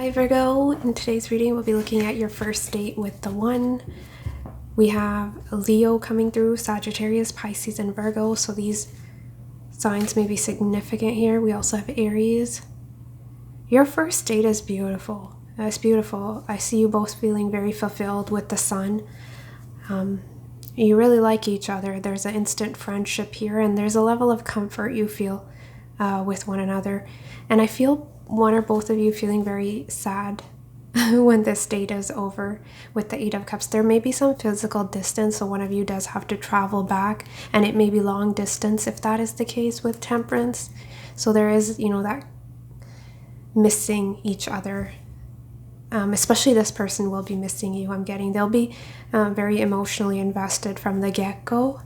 Hi Virgo, in today's reading we'll be looking at your first date with the one. We have Leo coming through, Sagittarius, Pisces, and Virgo, so these signs may be significant here. We also have Aries. Your first date is beautiful. It's beautiful. I see you both feeling very fulfilled with the sun. You really like each other. There's an instant friendship here, and there's a level of comfort you feel with one another. And I feel one or both of you feeling very sad when this date is over with the Eight of Cups. There may be some physical distance, so one of you does have to travel back, and it may be long distance if that is the case with Temperance. So there is, that missing each other. Especially this person will be missing you, I'm getting. They'll be very emotionally invested from the get-go.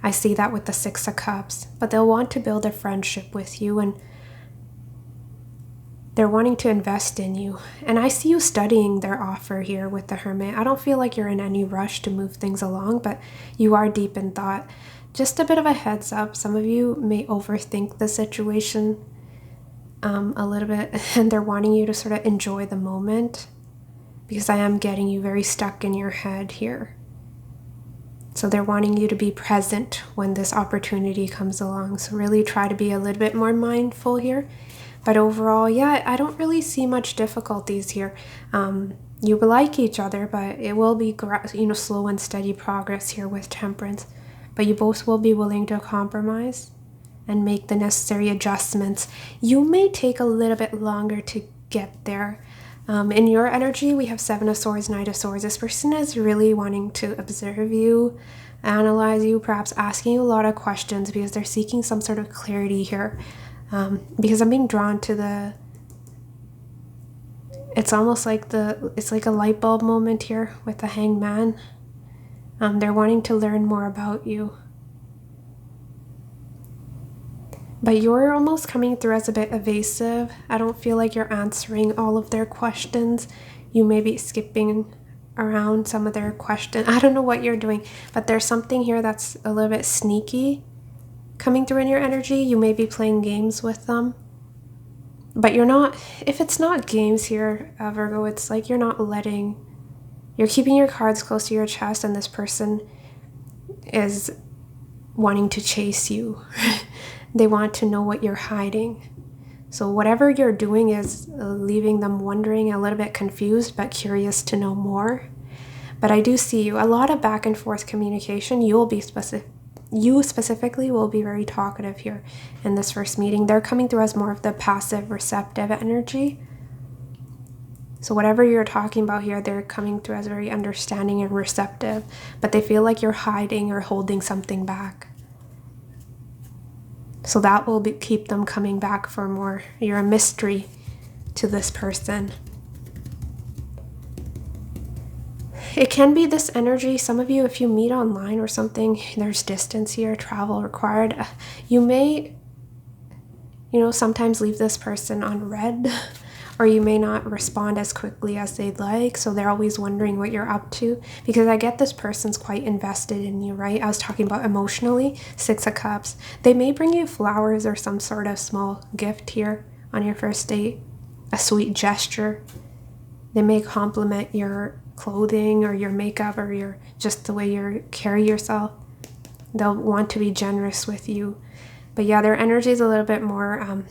I see that with the Six of Cups. But they'll want to build a friendship with you, and they're wanting to invest in you. And I see you studying their offer here with the Hermit. I don't feel like you're in any rush to move things along, but you are deep in thought. Just a bit of a heads up. Some of you may overthink the situation a little bit, and they're wanting you to sort of enjoy the moment, because I am getting you very stuck in your head here. So they're wanting you to be present when this opportunity comes along. So really try to be a little bit more mindful here. But overall, yeah, I don't really see much difficulties here. You like each other, but it will be slow and steady progress here with Temperance. But you both will be willing to compromise and make the necessary adjustments. You may take a little bit longer to get there. In your energy, we have Seven of Swords, Knight of Swords. This person is really wanting to observe you, analyze you, perhaps asking you a lot of questions because they're seeking some sort of clarity here. Because I'm being drawn to it's almost like it's like a light bulb moment here with the Hangman. They're wanting to learn more about you. But you're almost coming through as a bit evasive. I don't feel like you're answering all of their questions. You may be skipping around some of their questions. I don't know what you're doing, but there's something here that's a little bit sneaky coming through in your energy. You may be playing games with them, but you're not. If it's not games here, Virgo, it's like you're keeping your cards close to your chest, and this person is wanting to chase you. They want to know what you're hiding. So whatever you're doing is leaving them wondering, a little bit confused, but curious to know more. But I do see you. A lot of back and forth communication. You specifically will be very talkative here in this first meeting. They're coming through as more of the passive, receptive energy. So whatever you're talking about here, they're coming through as very understanding and receptive, but they feel like you're hiding or holding something back. So that will keep them coming back for more. You're a mystery to this person. It can be this energy. Some of you, if you meet online or something, there's distance here, travel required. You may, sometimes leave this person on red, or you may not respond as quickly as they'd like. So they're always wondering what you're up to, because I get this person's quite invested in you, right? I was talking about emotionally. Six of Cups. They may bring you flowers or some sort of small gift here on your first date, a sweet gesture. They may compliment your clothing or your makeup or just the way you carry yourself. They'll want to be generous with you. But yeah, their energy is a little bit more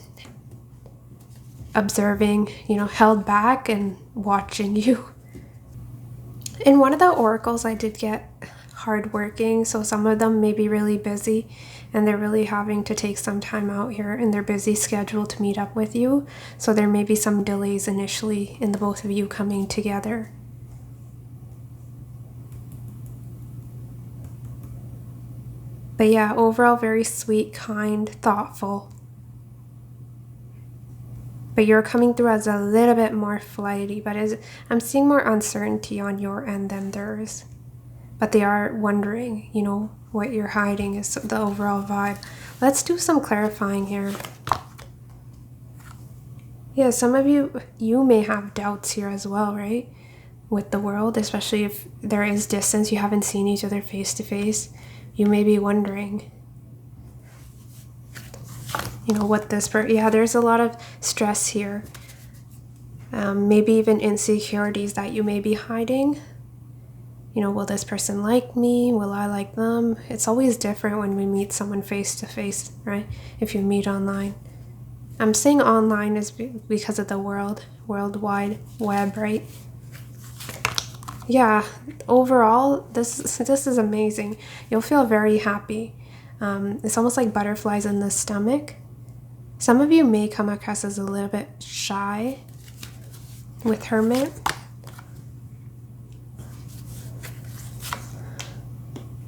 observing, held back and watching you. In one of the oracles, I did get hardworking, so some of them may be really busy and they're really having to take some time out here in their busy schedule to meet up with you. So there may be some delays initially in the both of you coming together. But yeah, overall very sweet, kind, thoughtful. But you're coming through as a little bit more flighty, but I'm seeing more uncertainty on your end than theirs. But they are wondering, what you're hiding is the overall vibe. Let's do some clarifying here. Yeah, some of you may have doubts here as well, right? With the world, especially if there is distance, you haven't seen each other face to face. You may be wondering, what this, yeah, there's a lot of stress here. Maybe even insecurities that you may be hiding. Will this person like me? Will I like them? It's always different when we meet someone face to face, right? If you meet online. I'm saying online is because of the World Wide Web, right? Yeah, overall, this is amazing. You'll feel very happy. It's almost like butterflies in the stomach. Some of you may come across as a little bit shy with Hermit.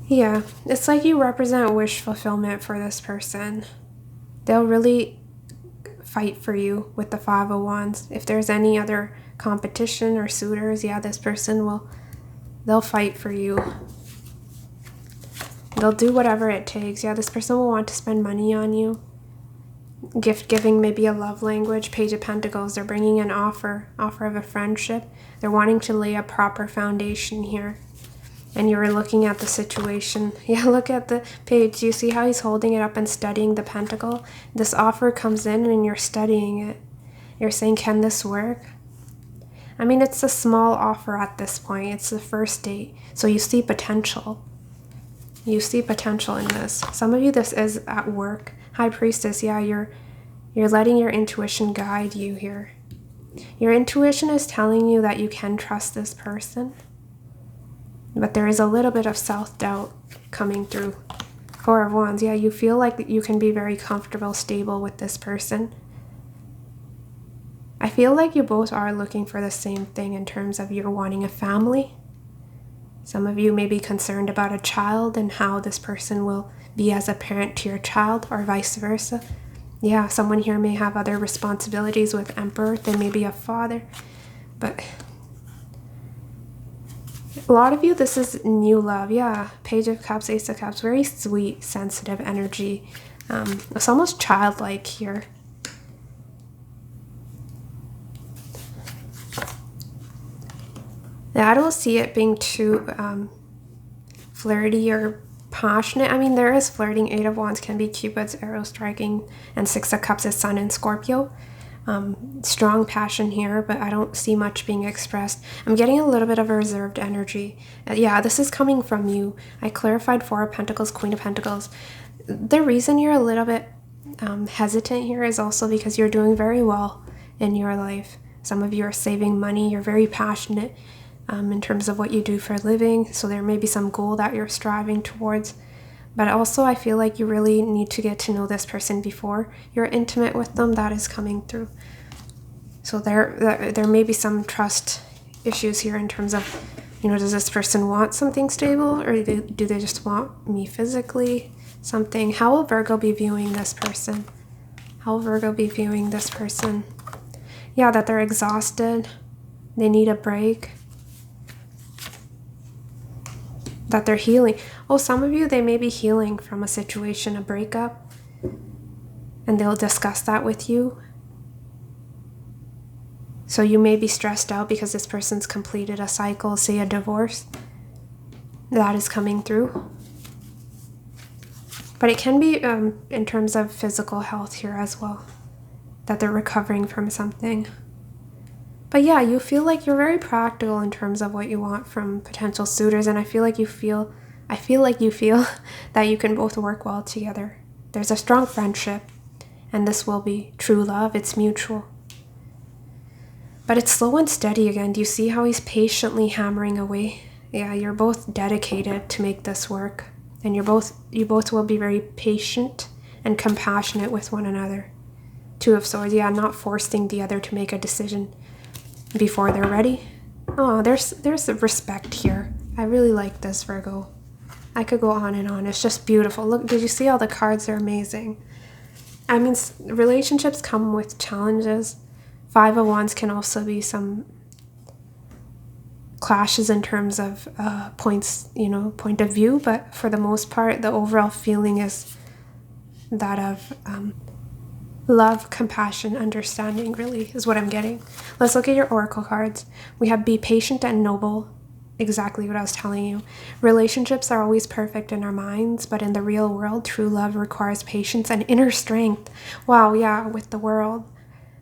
Yeah, it's like you represent wish fulfillment for this person. They'll really fight for you with the Five of Wands. If there's any other competition or suitors, yeah, this person they'll fight for you. They'll do whatever it takes. Yeah, this person will want to spend money on you. Gift giving may be a love language. Page of Pentacles, they're bringing an offer of a friendship. They're wanting to lay a proper foundation here. And you're looking at the situation. Yeah, look at the page. Do you see how he's holding it up and studying the pentacle? This offer comes in and you're studying it. You're saying, can this work? I mean, it's a small offer at this point. It's the first date. So you see potential. You see potential in this. Some of you, this is at work. High Priestess, yeah, you're letting your intuition guide you here. Your intuition is telling you that you can trust this person. But there is a little bit of self-doubt coming through. Four of Wands, yeah, you feel like you can be very comfortable, stable with this person. I feel like you both are looking for the same thing in terms of you're wanting a family. Some of you may be concerned about a child and how this person will be as a parent to your child or vice versa. Yeah, someone here may have other responsibilities with Emperor. They may be a father. But a lot of you, this is new love. Yeah, Page of Cups, Ace of Cups, very sweet, sensitive energy. It's almost childlike here. Yeah, I don't see it being too flirty or passionate. I mean, there is flirting. Eight of Wands can be Cupid's arrow striking, and Six of Cups is Sun in Scorpio. Strong passion here, but I don't see much being expressed. I'm getting a little bit of a reserved energy. Yeah, this is coming from you. I clarified Four of Pentacles, Queen of Pentacles. The reason you're a little bit hesitant here is also because you're doing very well in your life. Some of you are saving money. You're very passionate in terms of what you do for a living. So there may be some goal that you're striving towards. But also I feel like you really need to get to know this person before you're intimate with them. That is coming through. So there may be some trust issues here in terms of, does this person want something stable, or do they just want me physically? Something. How will Virgo be viewing this person? How will Virgo be viewing this person? Yeah, that they're exhausted. They need a break. That they're healing. Oh, some of you, they may be healing from a situation, a breakup, and they'll discuss that with you. So you may be stressed out because this person's completed a cycle, say a divorce. That is coming through. But it can be in terms of physical health here as well, that they're recovering from something. But yeah, you feel like you're very practical in terms of what you want from potential suitors, and I feel like you feel that you can both work well together. There's a strong friendship, and this will be true love. It's mutual. But it's slow and steady again. Do you see how he's patiently hammering away? Yeah, you're both dedicated to make this work, and you both will be very patient and compassionate with one another. Two of Swords, yeah, not forcing the other to make a decision before they're ready. Oh, there's respect here. I really like this, Virgo. I could go on and on. It's just beautiful. Look, did you see all the cards? They're amazing. I mean, relationships come with challenges. Five of Wands can also be some clashes in terms of point of view, but for the most part, the overall feeling is that of love, compassion, understanding, really, is what I'm getting. Let's look at your oracle cards. We have be patient and noble. Exactly what I was telling you. Relationships are always perfect in our minds, but in the real world, true love requires patience and inner strength. Wow, yeah, with the world.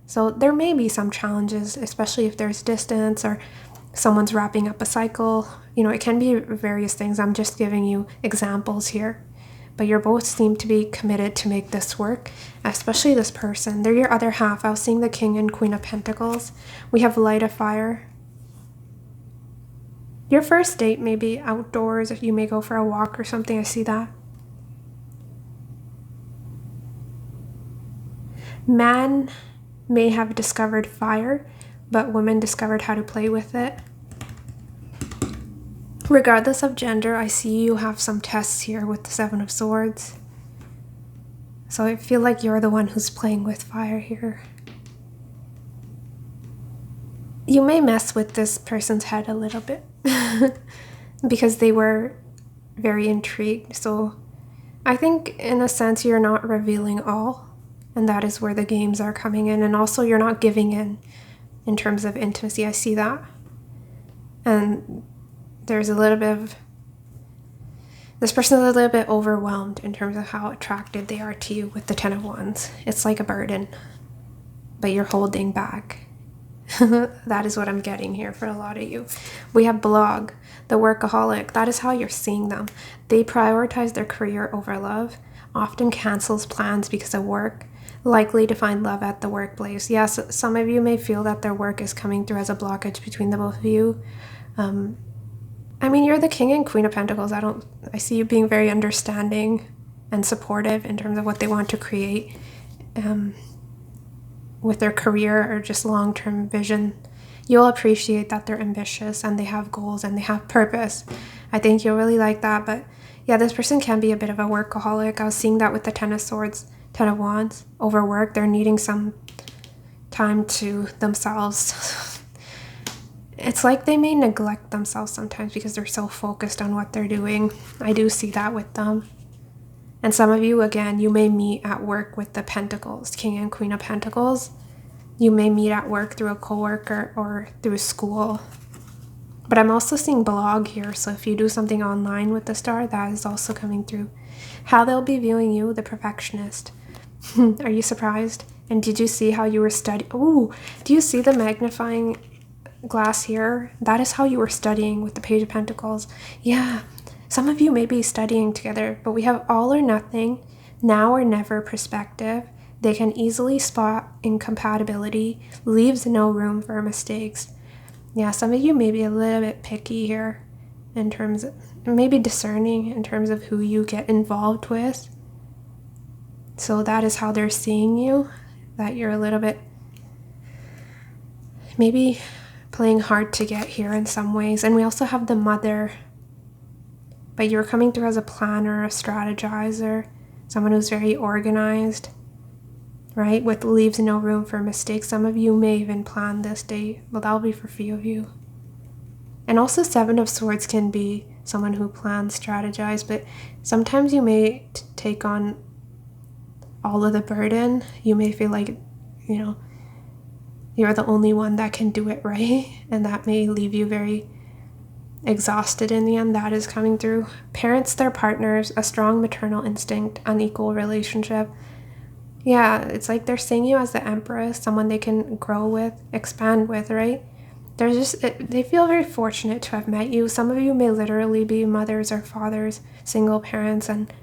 So there may be some challenges, especially if there's distance or someone's wrapping up a cycle. It can be various things. I'm just giving you examples here. But you both seem to be committed to make this work, especially this person. They're your other half. I was seeing the King and Queen of Pentacles. We have Light of Fire. Your first date may be outdoors. If you may go for a walk or something, I see that. Man may have discovered fire, but women discovered how to play with it. Regardless of gender, I see you have some tests here with the Seven of Swords. So I feel like you're the one who's playing with fire here. You may mess with this person's head a little bit because they were very intrigued. So I think in a sense you're not revealing all, and that is where the games are coming in. And also you're not giving in terms of intimacy. I see that. And there's a little bit of, this person is a little bit overwhelmed in terms of how attracted they are to you with the Ten of Wands. It's like a burden, but you're holding back. That is what I'm getting here for a lot of you. We have Blog, the workaholic. That is how you're seeing them. They prioritize their career over love, often cancels plans because of work, likely to find love at the workplace. Yes, some of you may feel that their work is coming through as a blockage between the both of you. You're the King and Queen of Pentacles. I see you being very understanding and supportive in terms of what they want to create with their career or just long-term vision. You'll appreciate that they're ambitious and they have goals and they have purpose. I think you'll really like that. But yeah, this person can be a bit of a workaholic. I was seeing that with the Ten of Swords, Ten of Wands, overwork. They're needing some time to themselves. It's like they may neglect themselves sometimes because they're so focused on what they're doing. I do see that with them. And some of you, again, you may meet at work with the Pentacles, King and Queen of Pentacles. You may meet at work through a coworker or through school. But I'm also seeing Blog here, so if you do something online with the Star, that is also coming through. How they'll be viewing you, the perfectionist. Are you surprised? And did you see how you were studying? Ooh, do you see the magnifying glass here? That is how you were studying with the Page of Pentacles. Yeah. Some of you may be studying together, but we have all or nothing, now or never perspective. They can easily spot incompatibility, leaves no room for mistakes. Yeah, some of you may be a little bit picky here in terms of, maybe discerning in terms of who you get involved with. So that is how they're seeing you, that you're a little bit maybe playing hard to get here in some ways. And we also have the Mother. But you're coming through as a planner, a strategizer, someone who's very organized, right? With leaves no room for mistakes. Some of you may even plan this date, but that'll be for a few of you. And also Seven of Swords can be someone who plans, strategize, but sometimes you may take on all of the burden. You may feel like, you're the only one that can do it right, and that may leave you very exhausted in the end. That is coming through. Parents, their partners, a strong maternal instinct, unequal relationship. Yeah, it's like they're seeing you as the Empress, someone they can grow with, expand with, right? They feel very fortunate to have met you. Some of you may literally be mothers or fathers, single parents, and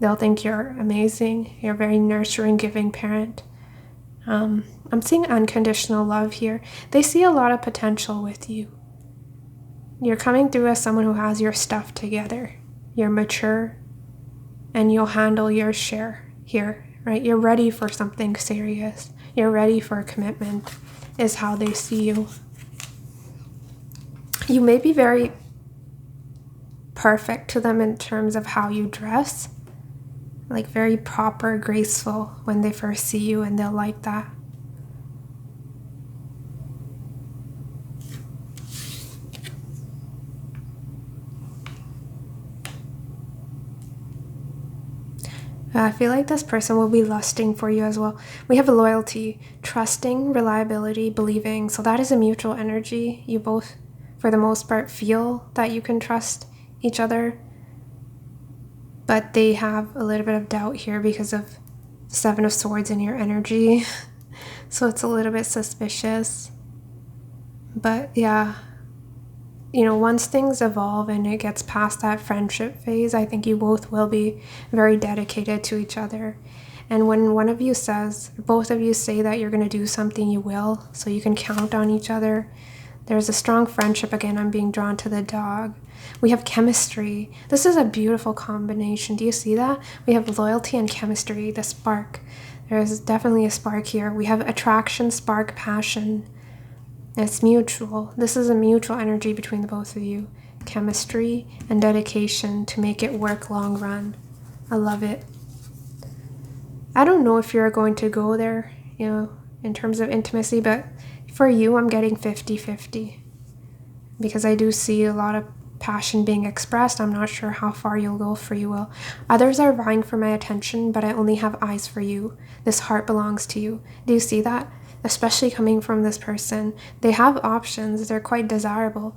they'll think you're amazing. You're a very nurturing, giving parent. I'm seeing unconditional love here. They see a lot of potential with you. You're coming through as someone who has your stuff together. You're mature and you'll handle your share here, right? You're ready for something serious. You're ready for a commitment is how they see you. You may be very perfect to them in terms of how you dress, like very proper, graceful when they first see you, and they'll like that. I feel like this person will be lusting for you as well. We have loyalty, trusting, reliability, believing. So that is a mutual energy. You both, for the most part, feel that you can trust each other. But they have a little bit of doubt here because of Seven of Swords in your energy. So it's a little bit suspicious. But yeah, once things evolve and it gets past that friendship phase, I think you both will be very dedicated to each other. And when one of you says, both of you say that you're going to do something, you will, so you can count on each other. There's a strong friendship. Again, I'm being drawn to the dog. We have chemistry. This is a beautiful combination. Do you see that? We have loyalty and chemistry, the spark. There's definitely a spark here. We have attraction, spark, passion. It's mutual. This is a mutual energy between the both of you. Chemistry and dedication to make it work long run. I love it. I don't know if you're going to go there, in terms of intimacy, but for you, I'm getting 50-50. Because I do see a lot of passion being expressed. I'm not sure how far you'll go, for you will. Others are vying for my attention, but I only have eyes for you. This heart belongs to you. Do you see that? Especially coming from this person. They have options. They're quite desirable.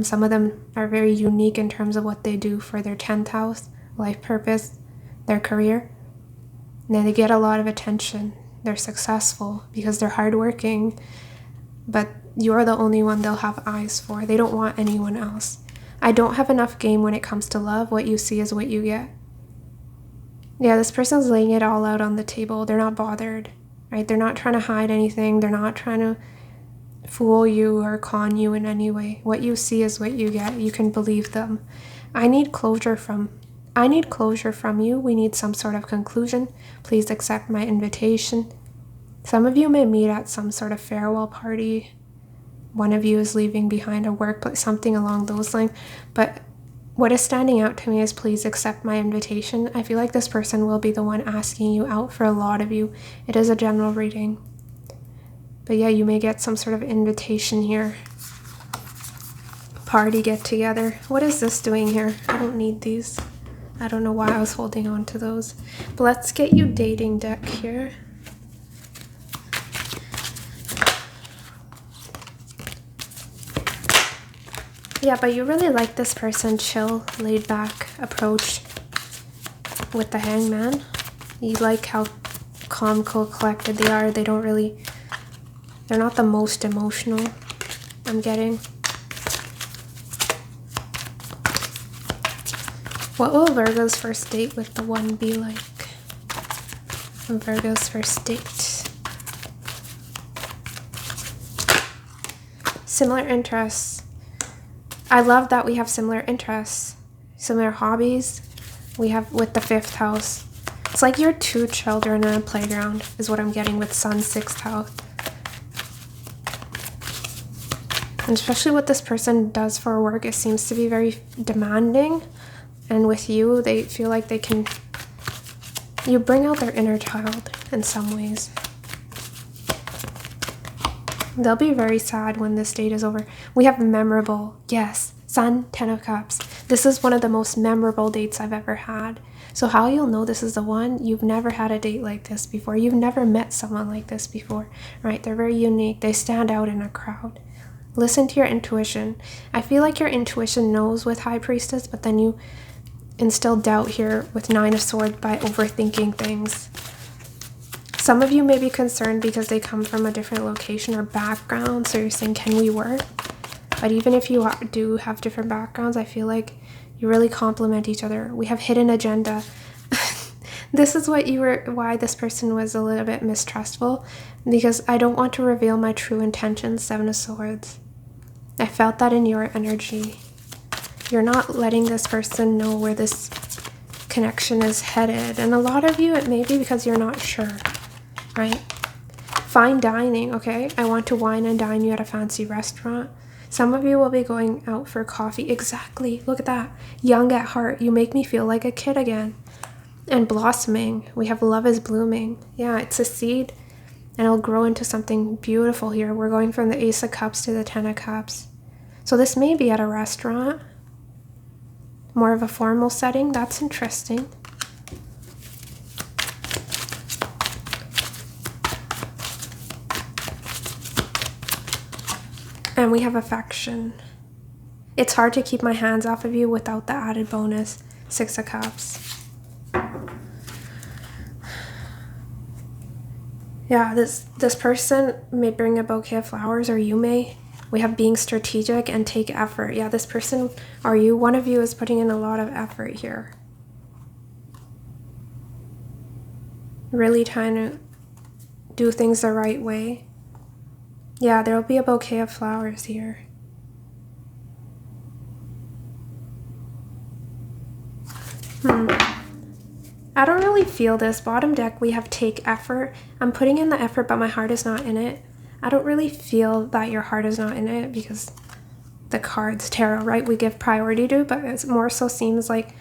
Some of them are very unique in terms of what they do for their 10th house, life purpose, their career. And they get a lot of attention. They're successful because they're hardworking. But you're the only one they'll have eyes for. They don't want anyone else. I don't have enough game when it comes to love. What you see is what you get. Yeah, this person's laying it all out on the table. They're not bothered, right? They're not trying to hide anything. They're not trying to fool you or con you in any way. What you see is what you get. You can believe them. I need closure from you. We need some sort of conclusion. Please accept my invitation. Some of you may meet at some sort of farewell party. One of you is leaving behind a workplace, something along those lines. But what is standing out to me is please accept my invitation. I feel like this person will be the one asking you out for a lot of you. It is a general reading. But yeah, you may get some sort of invitation here. Party, get together. What is this doing here? I don't need these. I don't know why I was holding on to those. But let's get you dating deck here. Yeah, but you really like this person. Chill, laid back approach with the Hangman. You like how calm, cool, collected they are. They're not the most emotional, I'm getting. What will Virgo's first date with the one be like? Virgo's first date. Similar interests. I love that we have similar interests, similar hobbies. We have with the 5th house. It's like you're 2 children in a playground is what I'm getting with Sun 6th house. And especially what this person does for work, it seems to be very demanding. And with you, they feel like you bring out their inner child in some ways. They'll be very sad when this date is over. We have memorable, yes, Sun, 10 of Cups. This is one of the most memorable dates I've ever had. So how you'll know this is the one, you've never had a date like this before. You've never met someone like this before, right? They're very unique. They stand out in a crowd. Listen to your intuition. I feel like your intuition knows with High Priestess, but then you instill doubt here with 9 of Swords by overthinking things. Some of you may be concerned because they come from a different location or background, so you're saying, can we work? But even if you do have different backgrounds, I feel like you really complement each other. We have hidden agenda. This is why this person was a little bit mistrustful, because I don't want to reveal my true intentions, 7 of Swords. I felt that in your energy. You're not letting this person know where this connection is headed. And a lot of you, it may be because you're not sure. Right? Fine dining, okay? I want to wine and dine you at a fancy restaurant. Some of you will be going out for coffee. Exactly. Look at that. Young at heart. You make me feel like a kid again. And blossoming. We have love is blooming. Yeah, it's a seed. And it'll grow into something beautiful here. We're going from the Ace of Cups to the 10 of Cups. So this may be at a restaurant. More of a formal setting. That's interesting. And we have affection. It's hard to keep my hands off of you without the added bonus, 6 of Cups. Yeah, this person may bring a bouquet of flowers, or you may. We have being strategic and take effort. Yeah, this person or you, one of you is putting in a lot of effort here. Really trying to do things the right way. Yeah, there will be a bouquet of flowers here. I don't really feel this. Bottom deck, we have take effort. I'm putting in the effort, but my heart is not in it. I don't really feel that your heart is not in it because the cards, tarot, right? We give priority to, but it more so seems like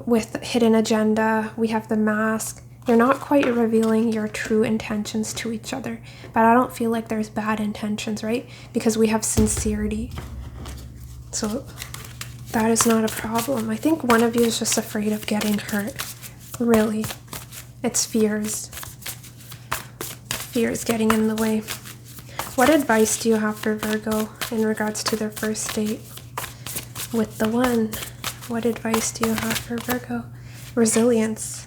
with hidden agenda, we have the mask. You're not quite revealing your true intentions to each other, but I don't feel like there's bad intentions, right? Because we have sincerity. So that is not a problem. I think one of you is just afraid of getting hurt. Really. It's fears. Fears getting in the way. What advice do you have for Virgo in regards to their first date with the one? What advice do you have for Virgo? Resilience.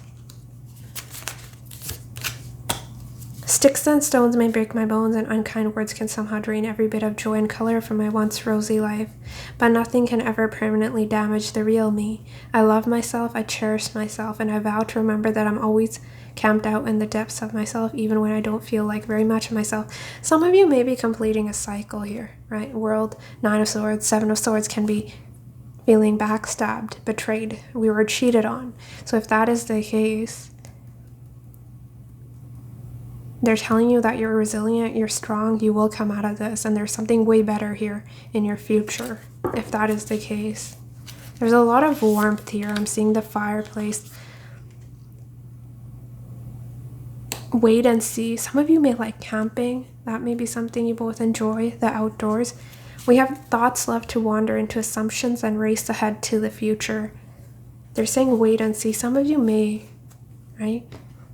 Sticks and stones may break my bones, and unkind words can somehow drain every bit of joy and color from my once rosy life. But nothing can ever permanently damage the real me. I love myself, I cherish myself, and I vow to remember that I'm always camped out in the depths of myself, even when I don't feel like very much of myself. Some of you may be completing a cycle here, right? World, 9 of Swords, 7 of Swords can be feeling backstabbed, betrayed. We were cheated on. So if that is the case, they're telling you that you're resilient, you're strong, you will come out of this, and there's something way better here in your future, if that is the case. There's a lot of warmth here. I'm seeing the fireplace. Wait and see. Some of you may like camping. That may be something you both enjoy, the outdoors. We have thoughts left to wander into assumptions and race ahead to the future. They're saying wait and see. Some of you may, right?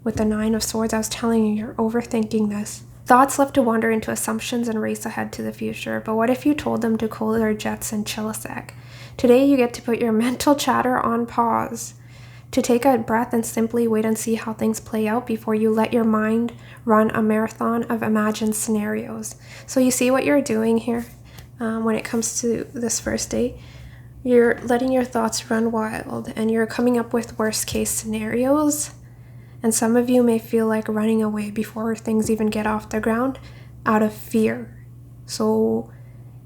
With the 9 of Swords, I was telling you, you're overthinking this. Thoughts left to wander into assumptions and race ahead to the future. But what if you told them to cool their jets and chill a sec? Today you get to put your mental chatter on pause, to take a breath and simply wait and see how things play out before you let your mind run a marathon of imagined scenarios. So you see what you're doing here when it comes to this first date? You're letting your thoughts run wild and you're coming up with worst case scenarios. And some of you may feel like running away before things even get off the ground out of fear. So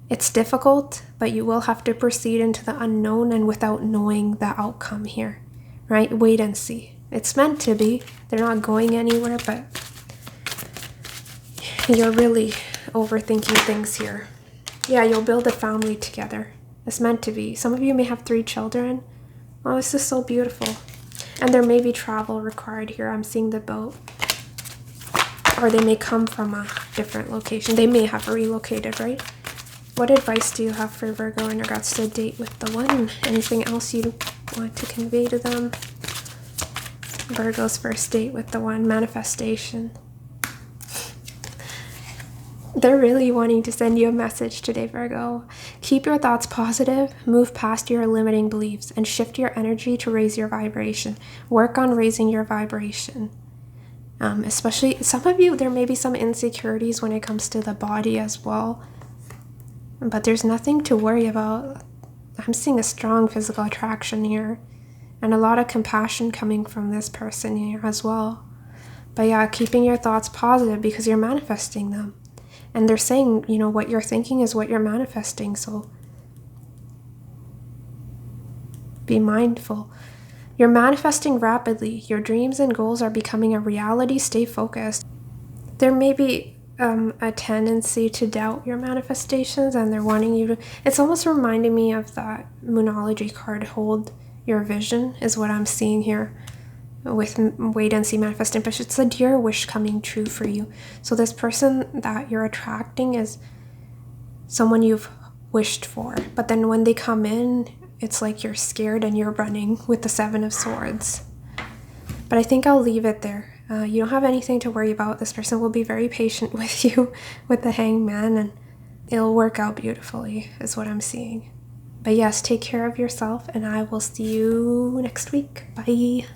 it's difficult, but you will have to proceed into the unknown and without knowing the outcome here, right? Wait and see. It's meant to be. They're not going anywhere, but you're really overthinking things here. Yeah, you'll build a family together. It's meant to be. Some of you may have 3 children. Oh, this is so beautiful. And there may be travel required here. I'm seeing the boat. Or they may come from a different location. They may have relocated, right? What advice do you have for Virgo in regards to a date with the one? Anything else you want to convey to them? Virgo's first date with the one, manifestation. They're really wanting to send you a message today, Virgo. Keep your thoughts positive, move past your limiting beliefs, and shift your energy to raise your vibration. Work on raising your vibration. Especially, some of you, there may be some insecurities when it comes to the body as well. But there's nothing to worry about. I'm seeing a strong physical attraction here. And a lot of compassion coming from this person here as well. But yeah, keeping your thoughts positive because you're manifesting them. And they're saying, you know, what you're thinking is what you're manifesting. So be mindful. You're manifesting rapidly. Your dreams and goals are becoming a reality. Stay focused. There may be a tendency to doubt your manifestations, and they're wanting you to... It's almost reminding me of that Moonology card, hold your vision, is what I'm seeing here. With wait and see manifesting, but it's a dear wish coming true for you. So this person that you're attracting is someone you've wished for, but then when they come in, it's like you're scared and you're running with the 7 of Swords. But I think I'll leave it there. You don't have anything to worry about. This person will be very patient with you with the Hangman, and it'll work out beautifully is what I'm seeing. But yes, take care of yourself, and I will see you next week. Bye.